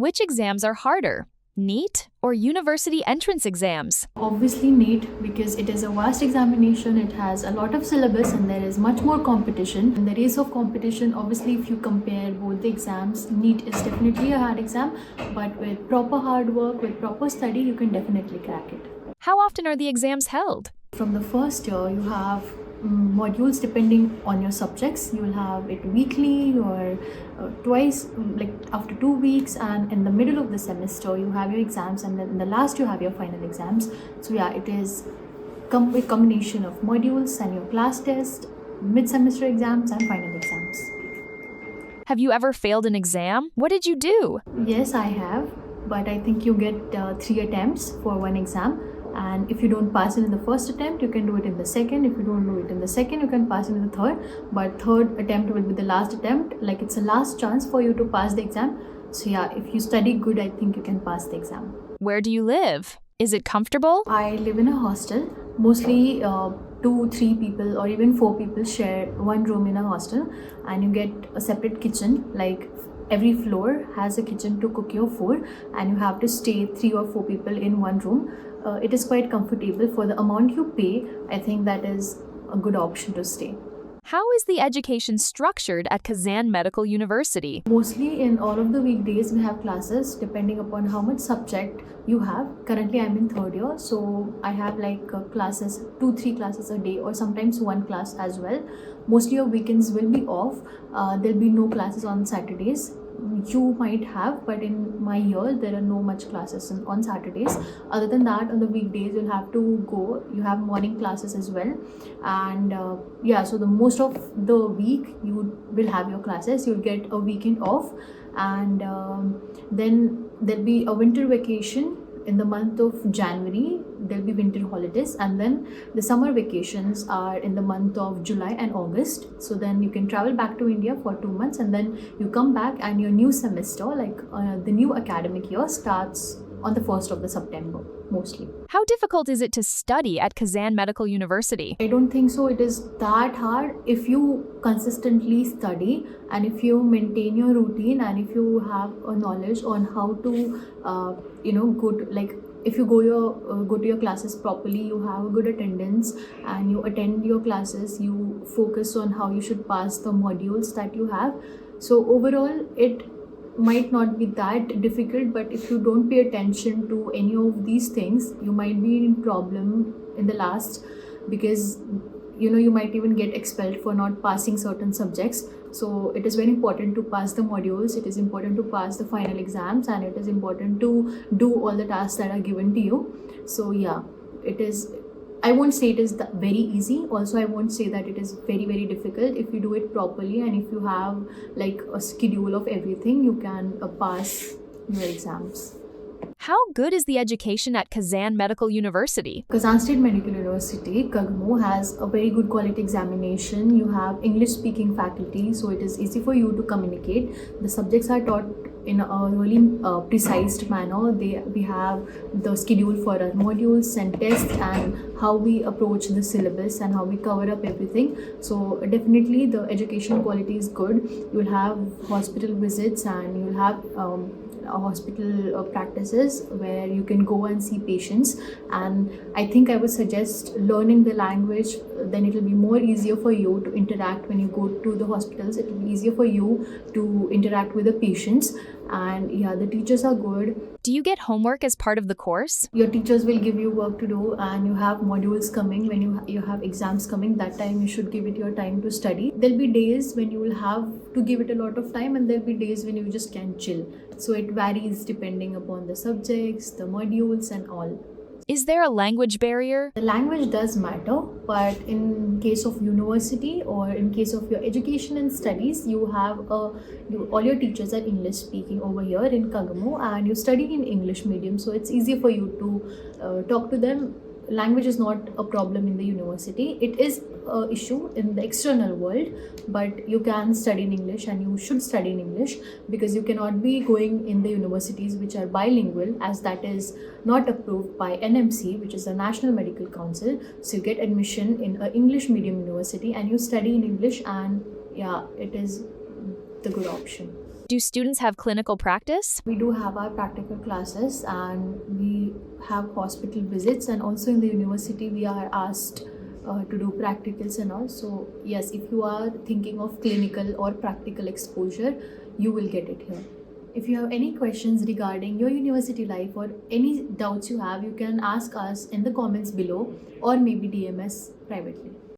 Which exams are harder, NEET or university entrance exams? Obviously NEET, because it is a vast examination, it has a lot of syllabus and there is much more competition. In the race of competition, obviously if you compare both the exams, NEET is definitely a hard exam, but with proper hard work, with proper study, you can definitely crack it. How often are the exams held? From the first year, you have modules depending on your subjects. You will have it weekly or twice, like after 2 weeks, and in the middle of the semester you have your exams, and then in the last you have your final exams. So yeah, it is a combination of modules and your class test, mid-semester exams and final exams. Have you ever failed an exam? What did you do? Yes, I have, but I think you get 3 attempts for one exam. And if you don't pass it in the first attempt, you can do it in the second. If you don't do it in the second, you can pass it in the third. But third attempt will be the last attempt. Like, it's a last chance for you to pass the exam. So yeah, if you study good, I think you can pass the exam. Where do you live? Is it comfortable? I live in a hostel. Mostly 2-3 people or even 4 people share one room in a hostel, and you get a separate kitchen. Like, every floor has a kitchen to cook your food, and you have to stay 3 or 4 people in one room. It is quite comfortable for the amount you pay. I think that is a good option to stay. How is the education structured at Kazan Medical University? Mostly in all of the weekdays we have classes depending upon how much subject you have. Currently I'm in third year, so I have like classes, 2-3 classes a day, or sometimes one class as well. Mostly your weekends will be off. There'll be no classes on Saturdays. You might have, but in my year there are no much classes on Saturdays. Other than that, on the weekdays you'll have to go. You have morning classes as well, and yeah, so the most of the week you will have your classes. You'll get a weekend off, and then there'll be a winter vacation. In the month of January, there'll be winter holidays, and then the summer vacations are in the month of July and August. So then you can travel back to India for 2 months, and then you come back, and your new semester, like the new academic year, starts on the 1st of the September mostly. How difficult is it to study at Kazan Medical University? I don't think so it is that hard if you consistently study, and if you maintain your routine, and if you have a knowledge on how to go to, like, if you go to your classes properly, you have a good attendance and you attend your classes, you focus on how you should pass the modules that you have. So overall it might not be that difficult, but if you don't pay attention to any of these things, you might be in problem in the last, because you might even get expelled for not passing certain subjects. So it is very important to pass the modules, it is important to pass the final exams, and it is important to do all the tasks that are given to you. So yeah, I won't say it is very easy. Also, I won't say that it is very, very difficult. If you do it properly, and if you have like a schedule of everything, you can pass your exams. How good is the education at Kazan Medical University? Kazan State Medical University, KAGMO, has a very good quality examination. You have English-speaking faculty, so it is easy for you to communicate. The subjects are taught in a really precise manner. We have the schedule for our modules and tests, and how we approach the syllabus and how we cover up everything. So definitely the education quality is good. You'll have hospital visits, and you'll have hospital practices where you can go and see patients, and I think I would suggest learning the language. Then it will be more easier for you to interact when you go to the hospitals. It will be easier for you to interact with the patients, and yeah, the teachers are good. Do you get homework as part of the course? Your teachers will give you work to do, and you have modules coming. When you have exams coming, that time you should give it your time to study. There'll be days when you will have to give it a lot of time, and there'll be days when you just can chill. So it varies depending upon the subjects, the modules and all. Is there a language barrier? The language does matter, but in case of university or in case of your education and studies, you have all your teachers are English speaking over here in KAGMO, and you study in English medium, so it's easier for you to talk to them. Language is not a problem in the university. It is an issue in the external world, but you can study in English, and you should study in English, because you cannot be going in the universities which are bilingual, as that is not approved by NMC, which is the National Medical Council. So you get admission in an English medium university and you study in English, and yeah, it is the good option. Do students have clinical practice? We do have our practical classes and we have hospital visits, and also in the university we are asked to do practicals and all. So yes, if you are thinking of clinical or practical exposure, you will get it here. If you have any questions regarding your university life or any doubts you have, you can ask us in the comments below or maybe DM us privately.